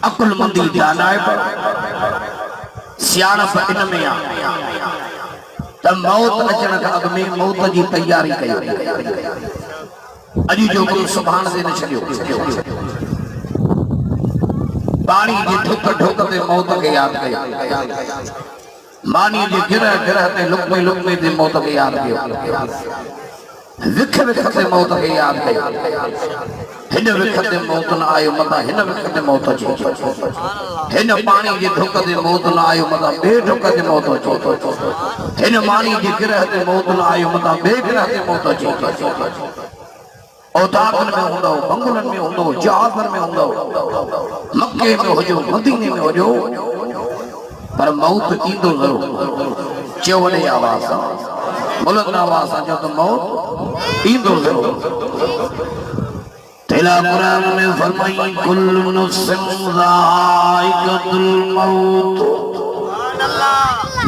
अकुलमंदी जानाए पर सियाणप इन में आ त मौत अचण खां अॻु में मौत जी तैयारी कयो। अॼु जो कमु सुभाणे ते न छॾियो। पाणी जी ठुक ठुक ते मौत खे यादि कयो। मानी जी गिरह गिरह ते लुकमे लुकमे ते मौत खे यादि कयो। विख विख ते मौत खे यादि कयो। हिन विख ते मौत न आयो मता हिन विख ते मौत अचे। हिन पाणी जी ठुक ते मौत न आयो मता ॿिए ठुक ते मौत अचे। हिन मानी जी गिरह ते मौत न आयो मता ॿिए गिरह ते मौत अचे। औतादन में हूंदो, बंगलन में हूंदो, जहाज़न में हूंदो, मक्के में हुजो, मदीने में हुजो, पर मौत ईंदो ज़रूर। चयो वॾे आवाज़ सां, बुलंद आवाज़ सां चयो त मौत ईंदो ज़रूर। तेला कुरान में फरमाई कुल्लु नफ्सिन ज़ाइक़तुल मौत।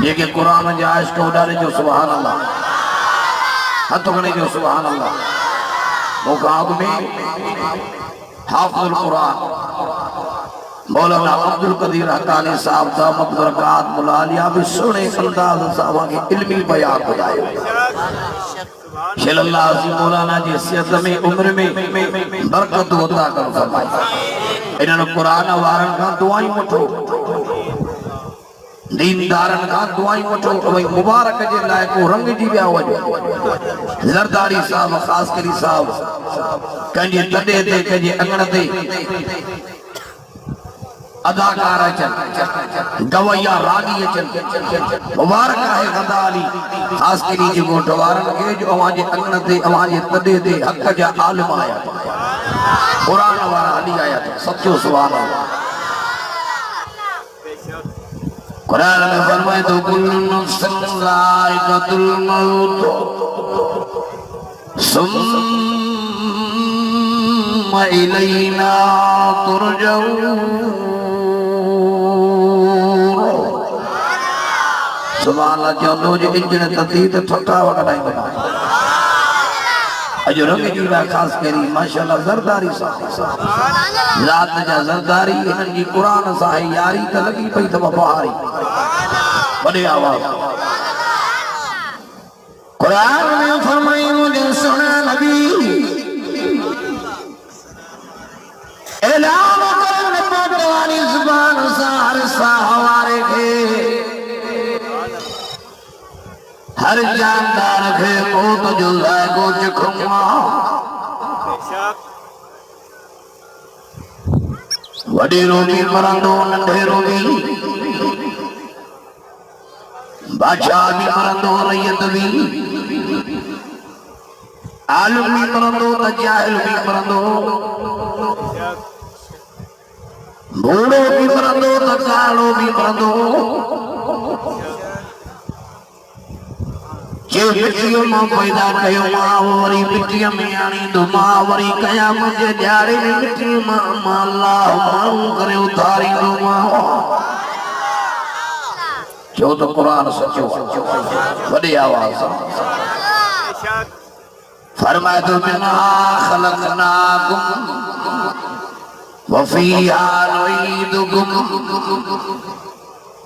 जेके कुरान जा आशिक़ उॾारे जो सुभान अल्लाह, हथ खणे जो सुभान अल्लाह। मुकाब में हाफ़िज़ुल कुरान मौलाना अब्दुल कदीर हक़ानी साहब दामत बरकात मुलालिया भी सुने अंदाज़ सां के इल्मी बयान ॿुधायो। शल्लल्लाहु अलैहि मौलाना जी सिहत में उम्र में बरकत अता करो फरमाए। इन्हनि कुरान वारनि खां दुआऊं वठो, दीनदारनि खां दुआऊं वठो भई मुबारक जे लाइ को रंग जी विया वञो। ज़रदारी साहब ख़ासकरी साहब कंहिंजे तॾे ते कंहिंजे अङण ते अदाकार अचनि, गवैया रागी अचनि, मुबारक आहे गदाली ख़ासकरी जे ॻोठ वारनि खे जो अव्हां जे अङण ते अव्हां जे तॾे ते हक़ जा आलिम आया, क़ुरान वारा हली आया। सचो सुभान अल्लाह। कुरान में फरमाए तो कुल्लु नफ्सिन ज़ाइक़तुल मौत सुम्मा इलैना तुरजऊन। सुभान अल्लाह। चवंदो जो इंजन तती त ठठाव कढाईंदो। अॼु रंग जी विया ख़ासि करी माशाअल्लाह ज़रदारी साहब रात जा ज़रदारी हिननि जी क़ुरान सां यारी त लॻी पई अथव बहारी। वॾे आवाज़ क़ुरान में फरमाई मुंहिंजे सुहिणे नबी ऐलान करे नबूवत वारी ज़ुबान सां हर साह वारे खे हर जानदार खे मौत जो ज़ाइक़ो चखणो आहे। वॾेरो बि मरंदो, नंढेरो बि, बादशाह भी मरंदो, रैयत भी, आलिम भी मरंदो, जाहिल भी मरंदो, बूढ़ो भी मरंदो, कालो भी मरंदो। जे मिट्टीअ मां पैदा कयो मां वरी मिट्टीअ में आणींदो, मां वरी क़यामत जे ॾियारे में मिट्टीअ मां अल्लाह माण्हू करे उथारींदो मां। जो तो कुरान सचो वॾी आवाज़ सां फरमाए तो मिन्हा ख़लक़नाकुम व फ़ीहा नुईदुकुम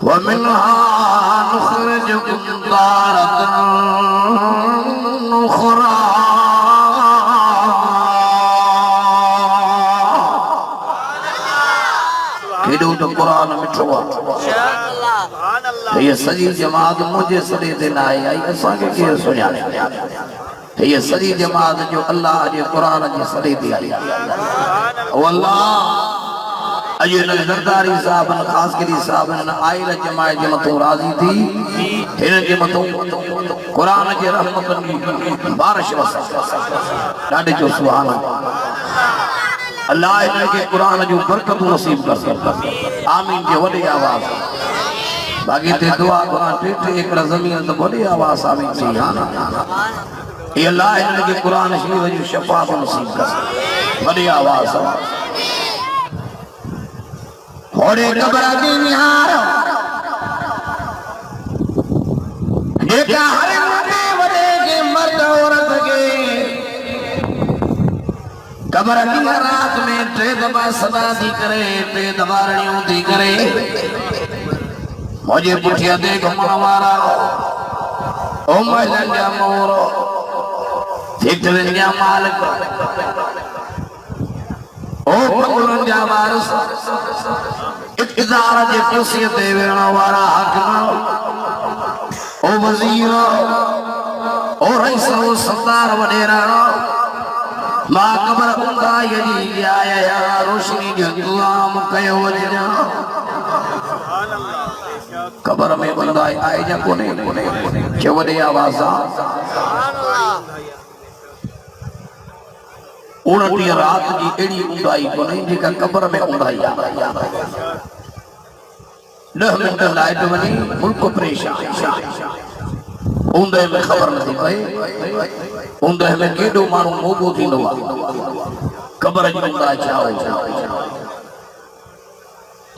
व मिन्हा नुख़रिजुकुम तारतन उख़रा। केॾो तो कुरान मिठो आहे। ये सॼी जमात मुझे सॾे ते न आई आई असांखे केरु सुञाणे। ये सॼी जमात जो अल्लाह जे क़ुरान जे सॾे ते आई। अल्लाह अॼु हिन ज़रदारी साहबनि ख़ासकरी साहबनि आयल जमात जे मथां राज़ी थी हिन जे मथां क़ुरान जे रहमतनि जी बारिश वसे। ॾाढे जो सुभान अल्लाह हिनखे क़ुरान जूं बरकतूं नसीब कर। आमीन जे वॾे आवाज़ बाक़ी ते दुआ करा टे एकड़ ज़मीन तो वॾी आवाज़ आमीन थी। हा ना ये अल्लाह हिनखे क़ुरान शरीफ़ जी शफ़ाअत नसीब कर। वॾी आवाज़ होड़े कब्र दी निहार जेका हर नंढे वॾे के मर्द औरत के कबर की रात में 3 दफा सदा दी करे 3 दफा रणियों दी करे मुझे पुठिया दे घुमण वारा ओ महलन जा मोरो फैक्ट्रिन जा मालिक ओ पगुरन जा वारिस इक़्तिदार जे कुर्सी ते वेहण वारा हाकिम ओ वज़ीर ओ रईस ओ सरदार वडेरा मां कबर उंदाई जी आया रोशनी जो गुलाम कयो वजना कबर में उंदाई आए जा कोने के वडे आवाज 29 रात जी एड़ी उंदाई कोने जेका कबर में उंदाई 10 मिनट लाइट वनी मुल्क परेशान उंदे में खबर नहीं पई उंदे में केडो मानू मोगो थींदो आ कबर जी उंदा छाओ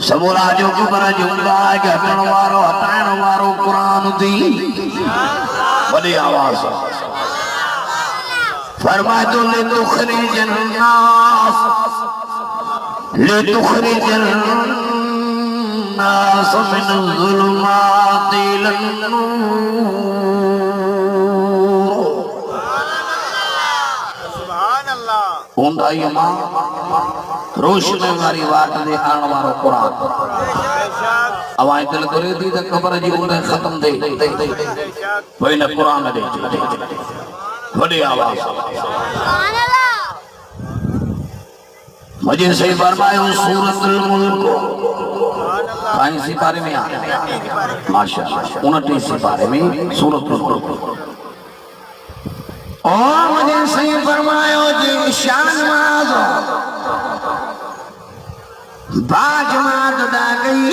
सबोला जो कबर जी उंदा के हटण वारो हटाइण वारो कुरान दी वडी आवाज फरमाए तो ले तुखरिजन नास मिन ज़ुलुमाति इलन नूर उंदाई मां रोशनी वारी वाट दे आण वारो कुरान अवाई दिल करे दी त कबर जी उंदे खत्म दे वही न कुरान दे वडी आवाज सुभान अल्लाह मुझे सही फरमायो सूरतुल मुल्क काई सिपारे में आ माशाअल्लाह 29 सिपारे में सूरतुल मुल्क ओ मुझे सही फरमायो जी शान माज बाज माज दा गई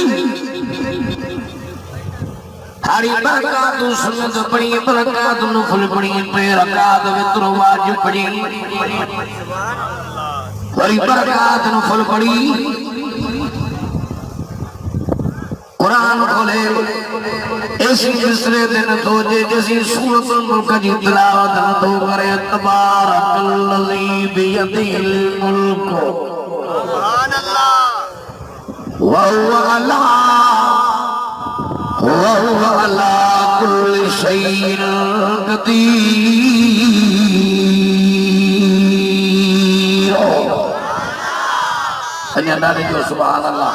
हरी बरकत सुन्नत पड़ी बरकत नफल पड़ी पे रकात वित्र वाजिब पड़ी हरी बरकत नफल पड़ी कुरान खोले ऐसी दूसरे दिन तो जैसी सूरतुल मुल्क की तिलावत न तो करे तबारकल्लज़ी बियदिहिल मुल्क सुभान अल्लाह व हुवा अला कुल्लि शैइन क़दीर अञा नाले जो सुभान अल्लाह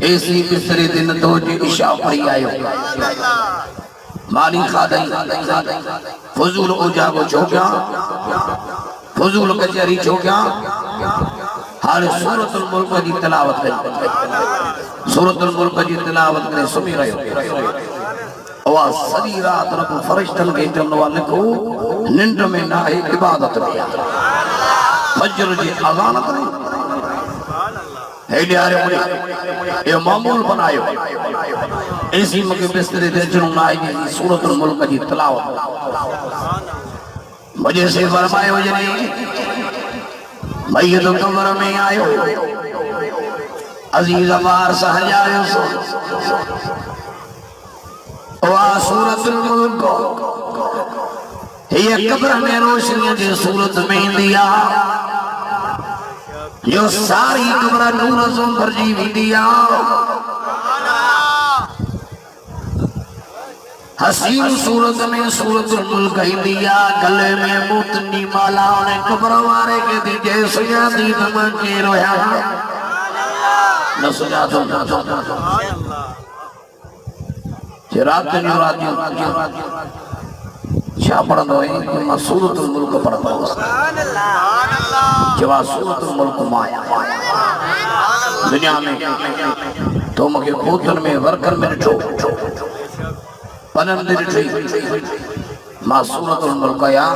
ऐसी तीसरे दिन तो जी इशा पढ़ी आयो माली खादई फजूल उजागो छोकिया फजूल कचहरी छोकिया हाल सूरतुल मुल्क की तिलावत करी सूरतुल मुल्क की तिलावत करे सुमी रहो वा सरी रात रब फरिश्तन के चवंदो आहे लिखो निंड में ना है इबादत में फजर जी अज़ान करे हेडियारे मुड़ी ये मामूल बनायो ऐसी मके बिस्तरे ते अचणो ना है सूरतुल मुल्क की तिलावत मुझे से फरमायो जने मैयत कब्र में आयो अजीज वार सहजायो वा सूरतुल मुल्क ये कब्र में रोशनी जे सूरत में दिया जो सारी कब्र नूर से भरजी विदिया हसीन सूरत में सूरतुल मुल्क दिया गले में मोतनी माला ने कब्र वारे के दी जैसे दी तम के रोया न सुना तो रात छा पढ़ंदो है मां सूरतुल मुल्क पढ़ंदो सुभान अल्लाह जवा सूरतुल मुल्क माया दुनिया में तो मके खोतन में वर्कर में ॾिठो पनन ॾिठी मां सूरतुल मुल्क या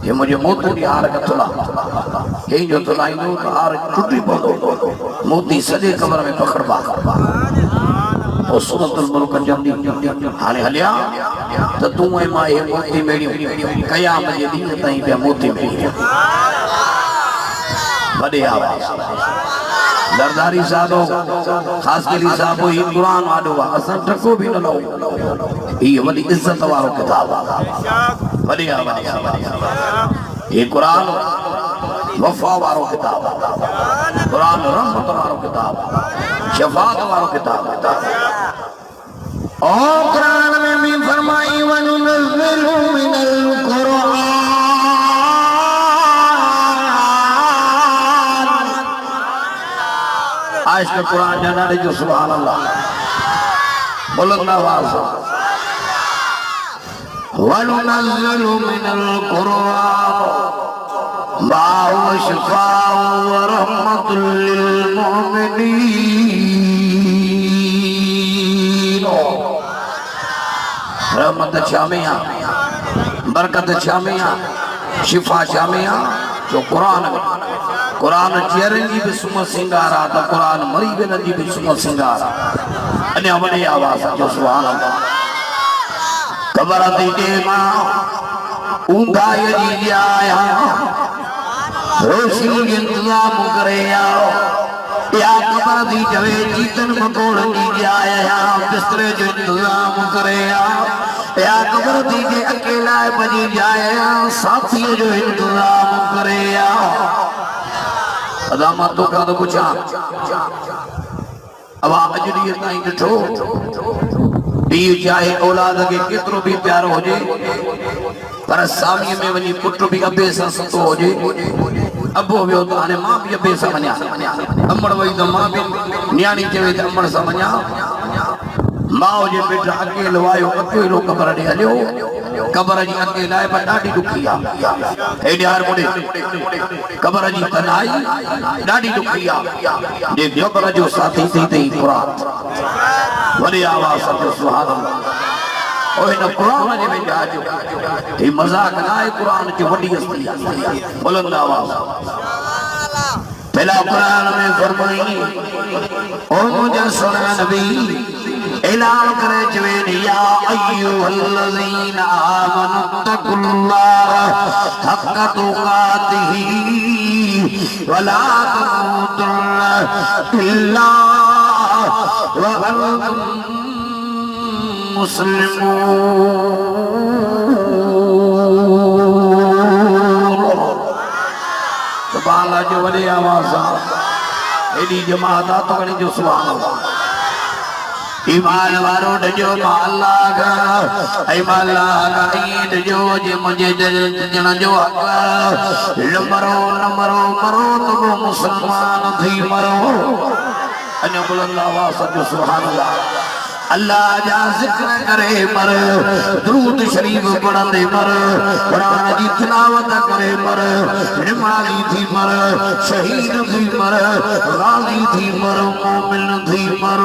ये मुझे मोती दी हार कतला हे जो तो लाइनो तो हार टूटी पड़ो मोती सजे कमर में पकड़बा ओ सूरतुल मुल्क जंदी हाने हलिया तो तू ए मां ये मोती मेड़ी कयामत जे दी ताई पे मोती मेड़ी बड़े आवाज दरदारी साहब खास करी साहब ये कुरान आडो असन टको भी न लो ये बड़ी इज्जत वालो किताब बड़ी आवाज ये कुरान वफा वारो किताब, कुरान रहमत वारो किताब, शफाअत वारो किताब। और कुरान में भी फरमाई वनुनज़्ज़िलु मिनल कुरान, आज के कुरान जाना रे जो सुभान अल्लाह बुलंद आवाज से वनुनज़्ज़िलु मिनल कुरान मा हुवा शिफ़ाअun व रहमतुल लिल मुमिनीन। रहमत शामिया, बरकत शामिया, शिफा शामिया जो कुरान में। कुरान चेहरे जी भी सुम सिंगारा तो कुरान मरी वेन जी भी सुम सिंगारा। अने वॾे आवाज़ जो सुभान अल्लाह। ख़बर थी ॾे मां ऊंघाई जी आया रोशनी इंतजाम करे आओ, या ख़बर थी चवे चीतन मकोड़न जी आया बिस्तरे जो इंतजाम करे आओ, या ख़बर थी के अकेला बजी जाए साथी जो इंतजाम करे आओ। अदा मां तो का तो पूछा अब अॼु ॾींहुं ताईं ॾिठो पीउ चाहे औलाद के केतिरो भी प्यारो हुजे पर सामीअ में वञी पुट भी अबे सां सतो हुजे। अबो वियो त हाणे मां बि अबे सां वञा, अमड़ वई त मां बि न्याणी चवे त अमड़ सां वञा। माउ जे पेट अकेलो आयो अकेलो क़बर ॾे हलियो, क़बर जी अकेला आहे पर ॾाढी ॾुखी आहे। हेॾे हार मुड़े क़बर जी तनाई ॾाढी ॾुखी आहे। जे क़बर जो साथी थी अथई कुरान। वॾी आवाज़ जो सुभान अल्लाह। ओ हिन कुरान जे में जाजो ही मज़ाक न आहे, कुरान जी वॾी हस्ती आहे। बुलंद आवाज़ पहला कुरान में फरमाई ओ मुझे सुना नबी ऐलान करे चवे या अय्युहल्लज़ीना आमनु तक़ुल्लाह हक़्क़ तुक़ातिही वला तमूतुन्ना इल्ला व अंतुम मुस्लिमून। सुभान अल्लाह जो वॾी आवाज़ एॾी जमात आहे तो वञी जो सुभान अल्लाह। ईमान वारो डजो अल्लाह का, ईमान का ईद जो जे मुझे जन जो हक न मरो मरो तो वो मुसलमान थी मरो। अने बुलंद आवाज़ जो सुभान अल्लाह। अल्लाह जा जिक्र करे मर, दुरूद शरीफ पढ़ंदे मर, कुरान जी तिलावत करे मर, निमाज़ी थी मर, शहीद थी मर, गाज़ी थी मर, मोमिन थी मर।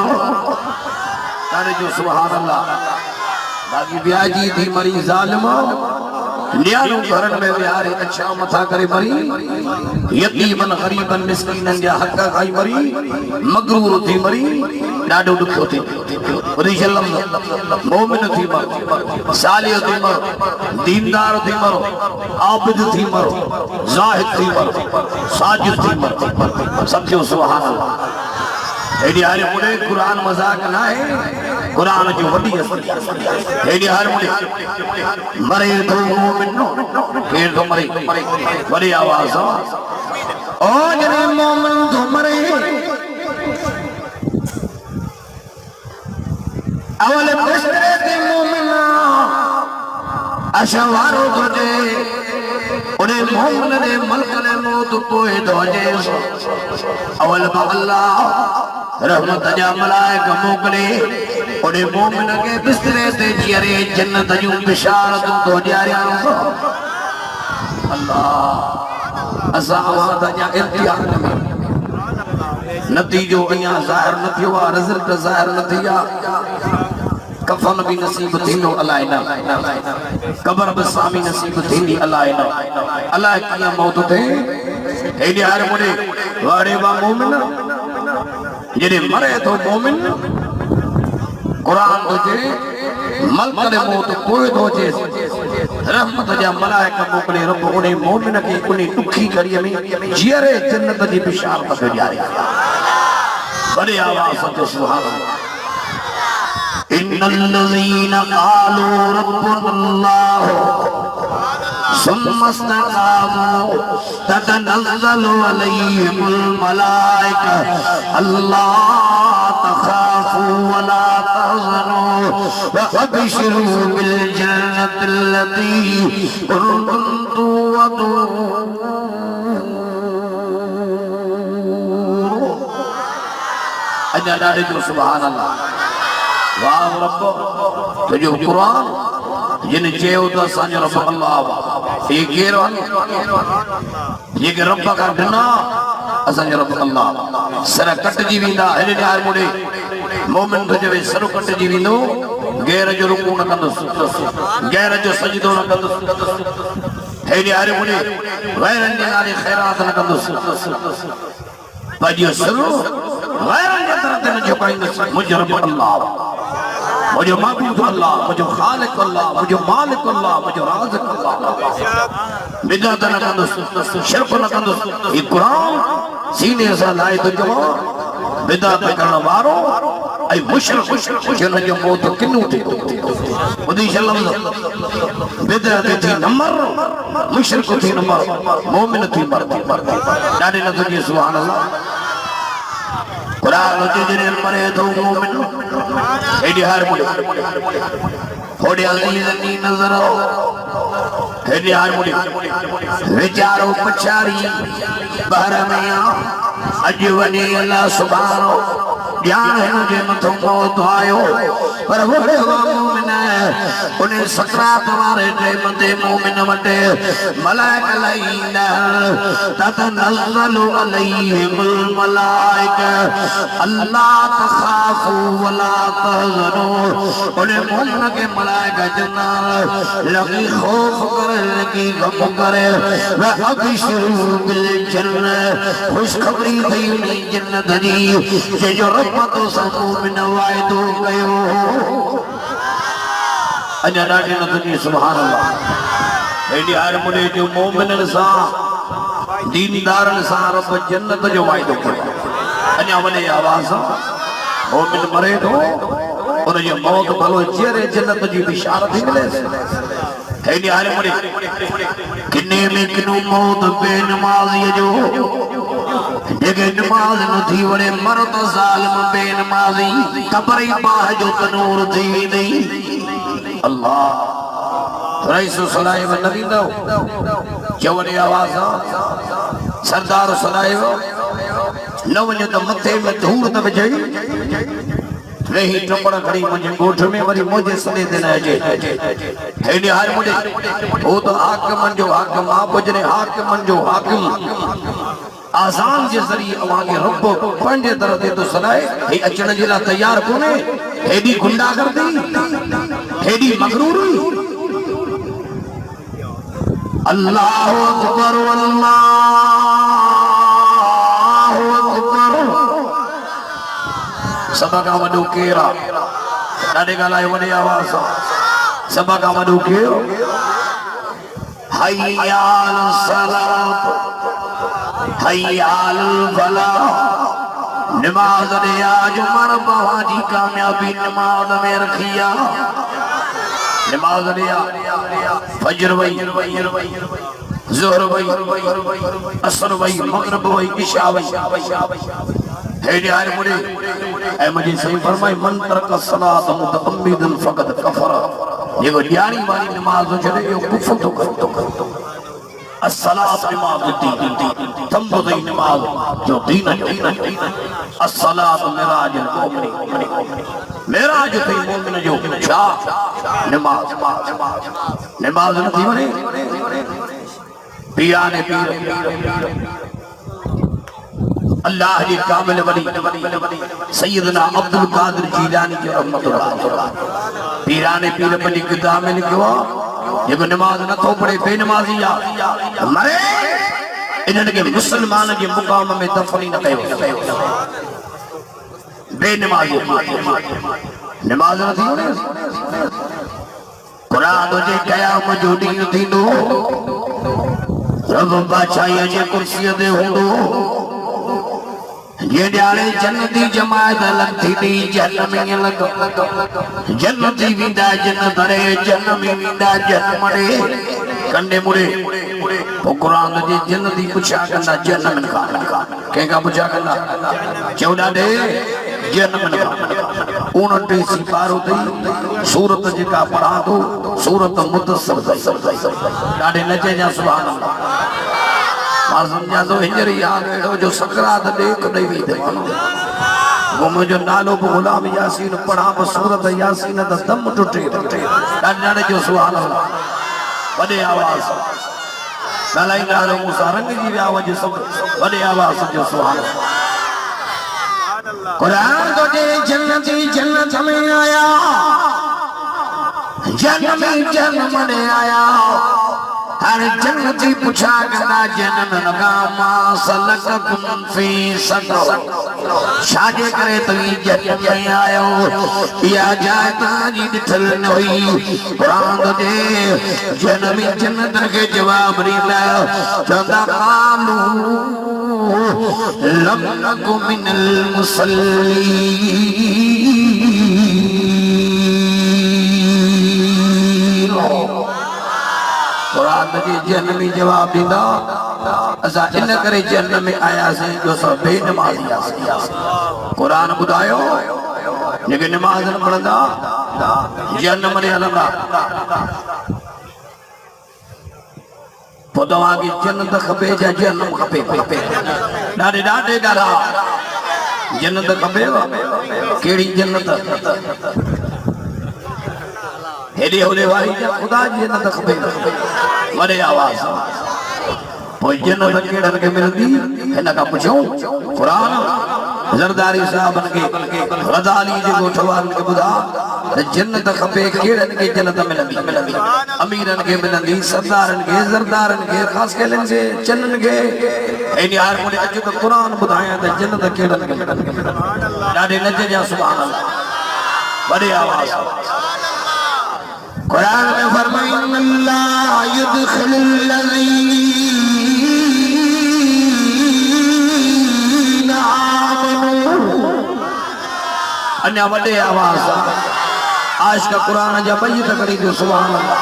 तारे जो सुभान अल्लाह। बाकी ब्याजी थी मरी ज़ालिम, न्याणू घरन में विहारे अच्छा मथा करे मरी, यतीमन गरीबन मिस्कीनन जा हक़ खाई मरी, मगरूर थी मरी, ॾाढो ॾुखियो थी। मोमिन थी मर, सालिह थी मर, दीनदार थी मर, आबिद थी मर, ज़ाहिद थी मर, साजिद थी मर। समझो सुभान अल्लाह। हेॾी हारे मुड़े कुरान मज़ाक न आहे, कुरान जो वॾी हस्ती। हेॾी हारे मुड़े मरे तो मोमिन केर तो मरे। वॾी आवाज़ ओ जने मोमिन तो मरे अवल बिस्तरे ते मोमिन अशवारो तुझे उन्हें मोमिन दे मल्क ने मौत पोए दोजे। अवल अल्लाह रहमत जा मलाइक मोकले उन्हें मोमिन के बिस्तरे ते जियरे जन्नत जूं बिशारतूं तो ॾियारियां। अल्लाह असां अवां जा इम्तिहान में नतीजो अञा ज़ाहिर न थियो आहे, रिज़ल्ट ज़ाहिर न थी आहे। कफन भी नसीब थींदो अलाए न, क़बर बि सामी नसीब थींदी अलाए न, अलाए कीअं मौत थिए। हेॾे हार मुड़े वारे वा मोमिन जॾहिं मरे थो मोमिन कुरान थो चए मल्क ने मौत पोइ थो अचे। रहमत जा मलाइक मोकिले रब उन मोमिन खे उन ॾुखी घड़ीअ में जीअरे जन्नत जी बिशारत थो ॾियारे। वॾे आवाज़ जो सुभान अल्लाह। इन्नल्लज़ीना क़ालू रब्बुनल्लाह सुम्मस्तकामू ततनज़्ज़लु अलैहिमुल मलाइका अल्ला तख़ाफ़ू वला तहज़नू वअबशिरू बिल जन्नतिल्लती कुंतुम तुअदून। अञा ॾाढे जो सुभान अल्लाह। वाह रब तुंहिंजो क़ुरान जिन चयो त असांजो रब अल्लाह हे केरु आहे जेके रब खां ॾिना असांजो रब अल्लाह सर कटिजी वेंदा। हेॾे ॾियार मुड़े मोमिन तो चवे सर कटिजी वेंदो गैर जो रुकू न कंदुसि गैर जो सजदो न कंदुसि हेॾे ॾियार मुड़े गैरनि जे नाले ख़ैरात न कंदुसि पंहिंजो सर गैरनि जे तरफ़ ते न झुकाईंदुसि। मुंहिंजो रब अल्लाह मुझे माबूद अल्लाह मुझे खालिक अल्लाह मुझे मालिक अल्लाह मुझे राज़िक अल्लाह बिदअत न कंदुसि शिरक न कंदुसि। ये कुरान सीने सां लाए थो चवां बिदअत करण वारो ऐं मुशरिक जिन जो मौत किनो थिए ॿुधी छा लफ़्ज़ बिदअत थी न मर मुशरिक थी न मर मोमिन थी मर ॾाढे न तुंहिंजी सुभान अल्लाह। कुरान जिने मरे तो मोमिन हेॾे हर मुड़े होॾे अज़ीज़नी नज़र हेॾे हर मुड़े वीचारो पछाड़ी ॿार में अॼु वञे अल्लाह सुभाणे ॼाण हिन जे मथां मौत आयो पर वॾे मोमिन उन सकरात वारे टाइम ते मोमिन वटि मलाइका ईंदा ततनज़्ज़लु अलैहिमुल मलाइका अल्ला तख़ाफ़ू वला तहज़नू। उन मोमिन के मलाइका चवंदा लॻी ख़ौफ़ करे लॻी गम करे वअबशिरू बिल जन्नत ख़ुशख़बरी थी वञे जन्नत जी जो रब तो मोमिन वाइदो कयो। अञा ॾाढे न तुंहिंजी सुभान अल्लाह। हेॾे हर मुड़े जो मोमिननि सां दीनदारनि सां रब जन्नत जो वाइदो कयो। अञा वॾे आवाज़ सां मोमिन मरे थो उन जो मौत भलो चेहरे जन्नत जी बिशारत थी मिलेसि। हेॾे हर मुड़े किने में किनो मौत बेनमाज़ीअ जो जेके नमाज न थी वड़े मरद ज़ालिम बेनमाज़ी कब्र ई बाह जो तनूर थी वेंदी। अल्लाह रईस सलाइव न ॾींदो चवणे आवाज़ सरदार सलाइव न वञे त मथे में धूड़ न विझे वेही टपड़ खड़ी मुंहिंजे ॻोठ में वरी मुंहिंजे सॾे ते न अचे। हेॾे हर मुड़े हो त हाकिमनि जो हाकिम आहे पुजरे हाकिमनि जो हाकिम आज़ान के जरिए अवांखे रब पंहिंजे दर ते तो सदाए हे अचण जे लाइ तयार कोने हेॾी गुंडागर्दी हेॾी मगरूरी। अल्लाहु अकबर अल्लाहु अकबर सभा खां वॾो केरु आहे ॾाढे ॻाल्हाए वॾे आवाज़ सां सभा खां वॾो केरु हय्या अला सलात हय्या अल फलाह नमाज दे आज मर बाबा जी कामयाबी नमाज में रखिया नमाज दे फजर वई ज़ोहर वई असर वई मगरिब वई इशा वई हेॾे आए मुड़े ऐं मुंहिंजी सही फरमाई मन तरक सलात मुतअम्मिदन फ़क़द कफ़र जेको ॼाणी वारी नमाज़ छॾे इहो कुफ़र थो करे। अस्सलात नमाज तंबुद नमाज जो दीन अस्सलात मिराज मेराज थी मोमिन जो छा नमाज नमाज न थी वञे पिया ने पीर अल्लाह जी कामिल वली सैयदना अब्दुल कादिर जीलानी जो रहमतुल्लाह पीराने पीर पंहिंजी किताब में लिखियो आहे जेको नमाज नथो पढ़े बेनमाज़ी आहे मरे इन्हनि खे मुस्लमान जे मुक़ाम में दफ़न न कयो बेनमाज़ी नमाज न थी वञे क़ुरान जे क़याम जो ॾींहुं थींदो रब बादशाहीअ जे कुर्सीअ ते हूंदो ये ॾियारे जन्नती जमायत अलॻि थींदी जन्नत में लॻ जन्नती वेंदा जन्नत रे जन्नत में वेंदा जन्नत मरे कंडे मुड़े वो कुरान जी जन्नती पुछा कंदा जन्नम का कंहिंखां पुछा कंदा चौड़ा दे जन्नम का 29 पारो थी सूरत जेका पढ़ा तो सूरत मुदस्सर ॾाढे नचे जा सुभान अल्लाह मां समझा तो हिंजर याद एड़ो जो सकरात देख ॾेई वी वो मुझे नालो गुलाम यासीन पढ़ा सूरत यासीन द दम टुटे ॾाढे जो सुभान अल्लाह वॾे आवाज़ ॻाल्हाईंदा रहो मूंसां रंग जी आवाज़ सब वॾे आवाज़ जो सुभान अल्लाह कुरान तो जे जन्नती जन्नत में आया जन्म में आया हर जन्नती पुछा कंदा जन्म लगा मा सलककुम फी सक़र छाजे करे तवी जन्नत में आयो या जाए ताजी दिठल न हुई कुरान दे जन्म जन्नत के जवाब ॾींदा चवंदा कालू लम नकु मिनल मुसल्लीन कुरान जी जन्मी जवाब दींदा असा इन करे जन्म में आया से जो सब बेनमाज़ी कुरान बुधायो जेके नमाज न पढ़ंदा जन्म में हलंदा पोइ तव्हांखे जन्नत खपे या जन्म खपे ॾाढे ॻाल्हा जन्नत खपेव कहिड़ी जन्नत हेॾे होॾे वारी ख़ुदा जी जन्नत खपे वॾे आवाज़ पोइ जन्नत कहिड़नि खे मिलंदी हिन खां पुछूं क़ुरान ज़रदारी साहबनि खे रज़ाली जे ॻोठ वारनि खे ॿुधा त जन्नत खपे कहिड़नि खे जन्नत मिलंदी अमीरनि खे मिलंदी सरदारनि खे ज़रदारनि खे ख़ासि कयलनि खे चननि खे इन हार मूंखे अॼु त क़ुरान ॿुधायां त जन्नत कहिड़नि खे मिलंदी ॾाढे नज जा सुभान अल्लाह वॾे आवाज़ कुरान में फरमाईंदा अल्लाह युदखिलुल लज़ीना आमनू अन्या वॾे आवाज़ आज का कुरान जा बैत करी जो सुभान अल्लाह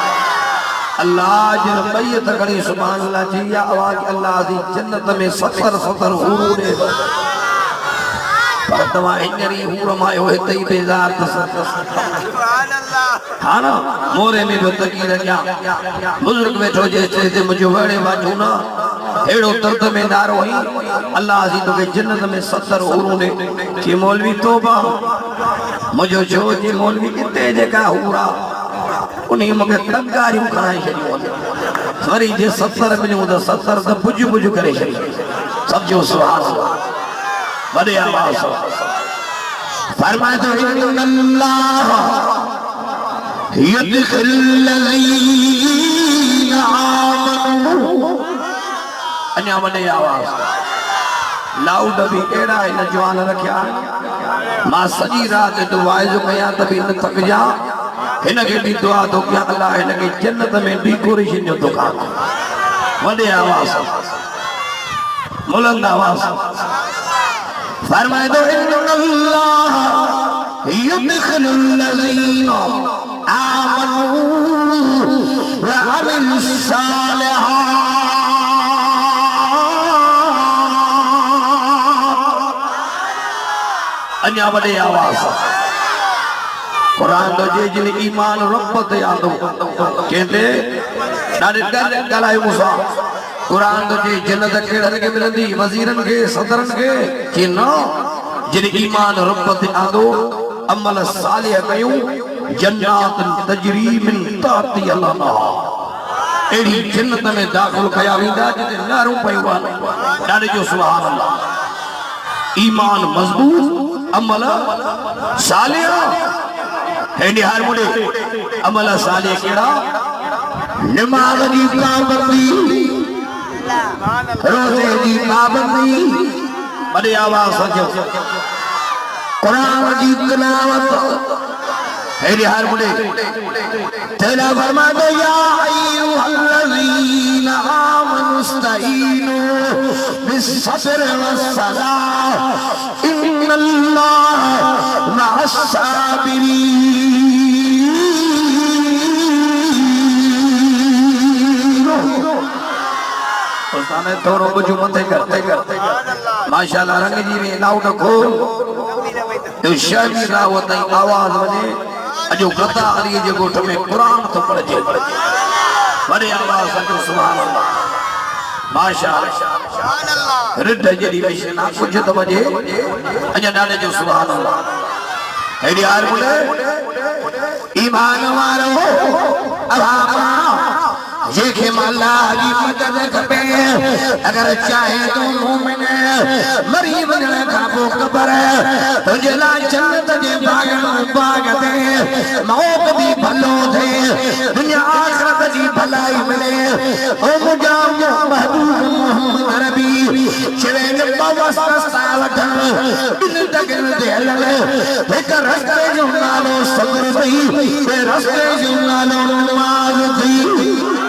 अल्लाह जिन बैत करी सुभान अल्लाह जी या आवाज़ अल्लाह दी जन्नत में 70 हूर दे पर तव्हां हींअर ई हूर मायो हिते ई बेज़ार सुभान अल्लाह हाँ ना मोरे में भी तकी रखिया बुजुर्ग बैठो जैसे मुझे वड़े बाजू ना एड़ो दर्द में नारो ही अल्लाह सी तो के जन्नत में 70 हूरों ने कि मौलवी तौबा मुझे जो जी मौलवी किते जेका हूरा उन्हीं मगे तंगारियों कराई छड़ियो वरी जे 70 मिलियो तो 70 तो बुझ बुझ करे छड़ी सब जो सुभान अल्लाह वडे आवाज फरमाए तो इन्नल्लाह यदखिलुल्लज़ीना आमनू अन्या वडे आवाज लाउड भी एड़ा इन जवान रखिया मां सजी रात दुआ जो कया तभी न थक जा इन के भी दुआ तो क्या अल्लाह इन के जन्नत में डेकोरेशन जो दुकान वडे आवाज बुलंद आवाज फरमाए तो इन्नल्लाह युदखिलुल्लज़ीना आमनू व अमिलुस सालिहात अन्या वडे आवाज कुरान तो जे जिन ईमान रब ते आंदो कहंदे ॾाढे ॻाल्हायो मूंसां कुरान तो जे जन्नत केड़न के मिलंदी वजीरन के सदरन के कि न जिन ईमान रब ते आंदो अमल सालिह कयूं जन्नात तजरी मिन ताती अल्लाह एड़ी जन्नत में दाखिल कया वेंदा जिते नारूं पयूं आहिनि ॾाढे जो सुभान अल्लाह ईमान मजबूत अमल सालिह हेॾे हार मुड़े अमल सालिह केड़ा नमाज दी पाबंदी रोजे दी पाबंदी बड़े आवाज सजो कुरान की तिलावत हेरे हार मुड़े तेरा फरमा दो या अय्युहल्लज़ीना आमनुस्तईनु बिस्सब्र वस्सलाह इन्नल्लाह मअस साबिरीन उस्ताद थोड़ो बुझो मथे करते करते माशाल्लाह रंग जी में लाउड खोल तो शामी रावत आवाज वजे अजो गता अली जे गोठ में कुरान तो पढ़जे बड़े आवाज से सुभान अल्लाह माशाल्लाह सुभान अल्लाह रिड जड़ी विशना कुछ तो वजे अजा नाले जो सुभान अल्लाह हेडी यार बोले ईमान वारो अभामा ये के मौला की मदद खपे अगर चाहे तो मोमिन मरी वजन खाबो कबर तुझे ला जन्नत जे बागन बाग दे मौत भी भलो थे दुनिया आखिरत जी भलाई मिले ओ मुजा महबूब मोहम्मद नबी चवेन बवस सावठ बिन तगन दे हलल एक रास्ते जो नालो सब्र थी ते रास्ते जो नालो नमाज थी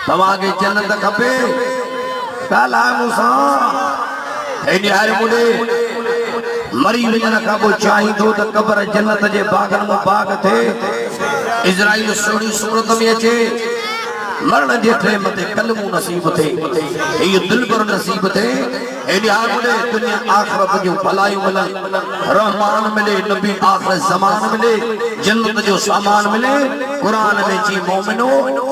तवागे जन्नत खपे ताला मूसा एनी हार मुडे मरी वजन का बो चाही दो त कब्र जन्नत जे बागन में बाग थे इजराइल सोनी सूरत में अचे मरण जेठे मते कलमू नसीब थे ये दिल पर नसीब थे एनी हार मुडे दुनिया आखिरत जो भलाई मिले रहमान मिले नबी आखिर जमान मिले जन्नत जो सामान मिले कुरान में जी मोमिनो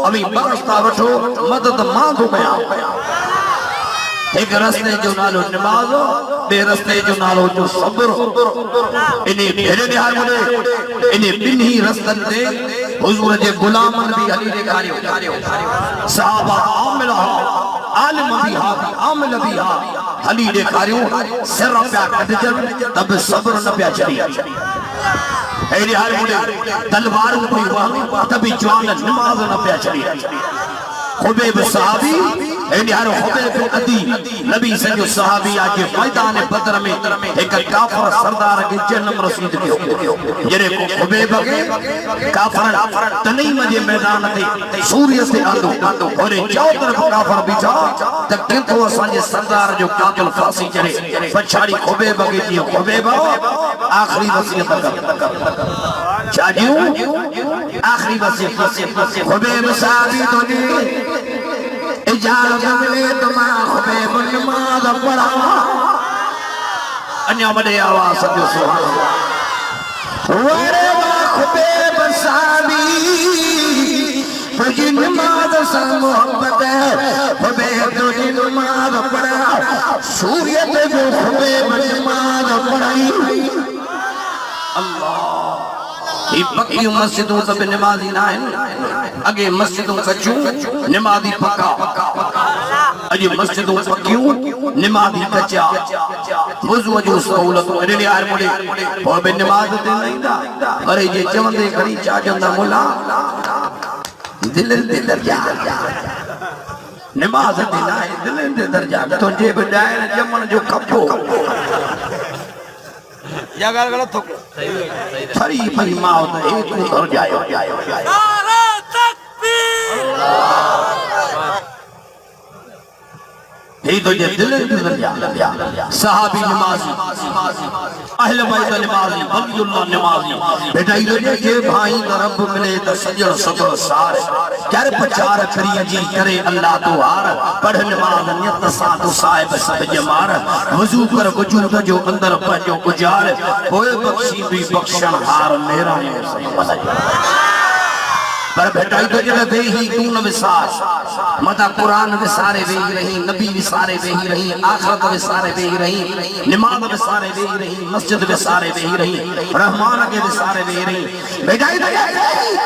अभी बरसता वठो मदद मांगो गया एक रास्ते जो नालो नमाज बे रास्ते जो नालो जो सब्र इने भेरे हाल मुडे इने बिन्ही रस्तन ते हुजूर जे गुलामन भी हली दे कार्यो सहाबा आलिम भी आमिल भी हली दे कार्यो सिर पे कटजन तब सब्र न पे चली एडी हाल मुडे तलवार कोई वहां तभी जवान नमाज न पे चली खुबैब सहाबी एडी हाल खुबैब अदी नबी से जो सहाबी आके मैदान बदर में एक काफिर सरदार के जन्म रसीद कियो जरे को खुबैब के काफिर तनीम जे मैदान ते सूर्य से आंदो और चारों तरफ काफिर बिठा त किंतु असन जे सरदार जो कातिल फांसी चढ़े पछाड़ी खुबैब के जी खुबैब आखिरी वसीयत कर चाजियो आखिरी वसीयत खुबैब सहाबी तो ने इजाजत मिले तो मां खुबैब नमाज पढ़ा अन्य बड़े आवाज से सुभान अल्लाह वरे वा खुबैब सहाबी तुझी नमाज से मोहब्बत खुबैब तुझी नमाज पढ़ा सूर्य पे जो खुबैब नमाज पढ़ाई अल्लाह ये पक्की मस्जिदों सब नमाजी ना है अगे मस्जिदों कच्चू नमाजी पक्का अजे मस्जिदों पक्कियों नमाजी कच्चा वजू जो सहूलत अरे यार मुड़े और बे नमाज दे नहीं दा अरे ये चवंदे खड़ी चा जंदा मुला दिल दे दर्जा नमाज दे ना दिल दे दर्जा तुझे बजाए जमन जो कपो या गाल गलत हो फरी फरी माओ तो एक उतर जायो नारा तकबीर यही तो ये दिल सहाबी नमाजी अहले बैत नमाजी वलीउल्लाह नमाजी बेटा ये के भाई रब मिले तो सजड़ सबर सार कर पचार करिए जी करे अल्लाह तो हार पढ़ नमाज नियत सा तो साहिब सब जमार वजू कर वजूद जो अंदर पंजो गुजार होए बख्शी भी बख्शण हार मेरा पर बेटा तो जरा दे ही तू न विसार मता कुरान विसारे वेही रही नबी विसारे वेही रही आखिरत विसारे वेही रही नमाज विसारे वेही रही मस्जिद विसारे वेही रही रहमान के विसारे वेही रही बेटा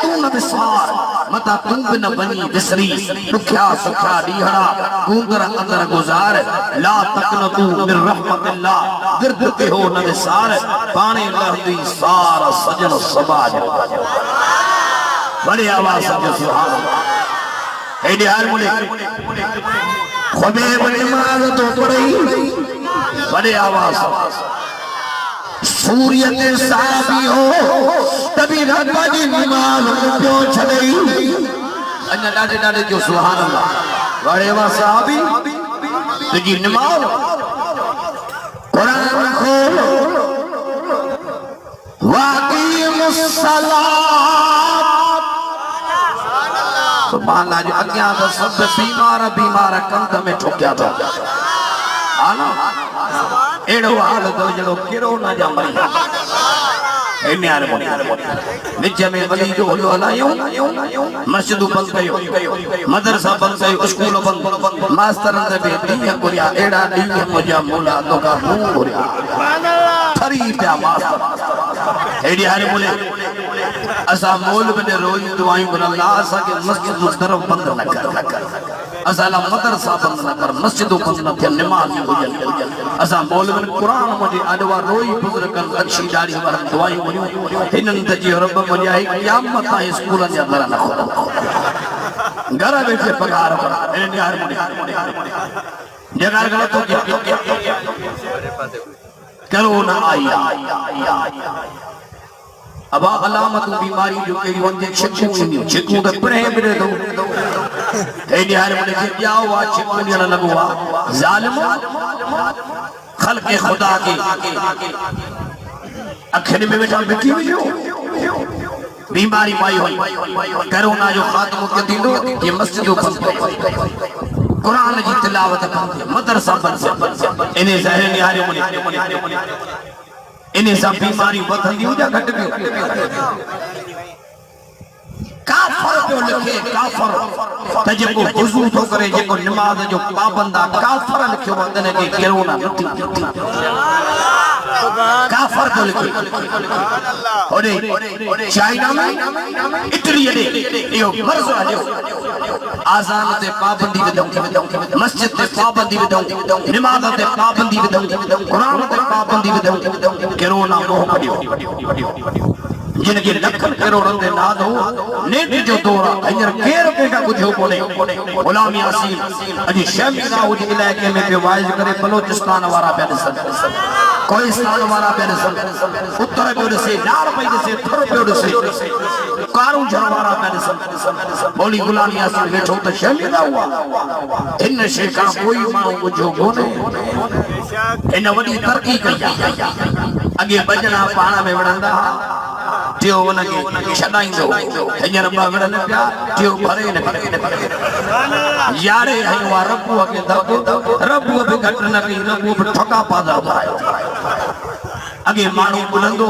तू न विसार मता तू भी न बनी विसरी दुखया सुखा दीहड़ा गूंगर अंदर गुजार ला तकनतू मिर रहमतिल्लाह गिरद के हो न विसार पानी लहदी सारा सजन समाज बड़ी आवाज से सुभान अल्लाह एडी हाल मुले खुबैब नमाज तो पढ़ी बड़ी आवाज सूर्य ने साबी हो तभी रब जी नमाज क्यों छड़ई अन्य डाडे डाडे जो सुभान अल्लाह बड़े वा साहबी तुझी नमाज कुरान खोलो वाक़ीमुस सलात माला जो अॻियां त सभु बीमार कंध में ठोकिया था आना एड़ो हाल तो जड़ो कोरोना जा मरी इन यार विच में वली जो हलो हलायो मस्जिद बंद कयो मदरसा बंद कयो स्कूल बंद मास्टर ने बे दी कोरिया एड़ा दी मुजा मोला तो का मुंह कोरिया थरी पे मास्टर एड़ी यार बोले असा मोल में रोज दुआई बोल अल्लाह असा के मस्जिद तरफ बंद न कर असाला मदरसा बंद न कर मस्जिद बंद न कर नमाज हुजन असा मोल में कुरान मुझे अडवा रोई बुजुर्ग अच्छी दाढ़ी वाला दुआई हिनन त जी रब मुझे क़यामत ताईं स्कूल जा दर न खोल घर बैठे पगार इन यार जगह गलत हो गया कोरोना आई अब अलामत बीमारी जो के वंजे छिकू त परे बिरे दो एडी हार मुझे जे जाओ वा छिकू न लगवा जालिम खल्क़े खुदा के अखिन में बेटा बिठी हुई बीमारी पाई हुई कोरोना जो खात्मो के दिंदो ये मस्जिदों बंद कुरान जी तिलावत बंद मदरसा बंद इने ज़हन यार मुझे इन्हें सब बीमारी वधंदी हो जा घट भी काफर जो लिखे काफर त जेको वुजू तो करे जेको नमाज जो पाबंदा काफर लिखियो वंदने के कोरोना काफर जो लिखे ओडे चाइना में इटली दे यो मर्ज आयो आजान ते पाबंदी विदो मस्जिद ते पाबंदी विदो नमाज ते पाबंदी विदो कुरान ते पाबंदी विदो कोरोना मोह पड़ियो जिनके लखन करोड़न दे नाद हो नेट जो दौरा अजर केर बेटा बुझो कोने गुलाम यासीन अजी शमीना हो जे इलाके में पे वाइज करे बलोचिस्तान वाला पे सन कोइस्तान वाला पे सन उत्तर पे से लार पे से थर पे से कारू झरवारा पे सन बोली गुलाम यासीन बैठो तो शमीना हुआ इन शे का कोई मां बुझो कोने इन वडी तरक्की कई अगे बजना पाना में वणंदा त्यो उनके छडाइंदो हींअर ॿ विढ़नि पिया त्यो भरे न यारे हयो रबूअ खे दब रबूअ बि घटि न कई रबूअ बि ठका पादा भरायो अगे माण्हू ॿुधंदो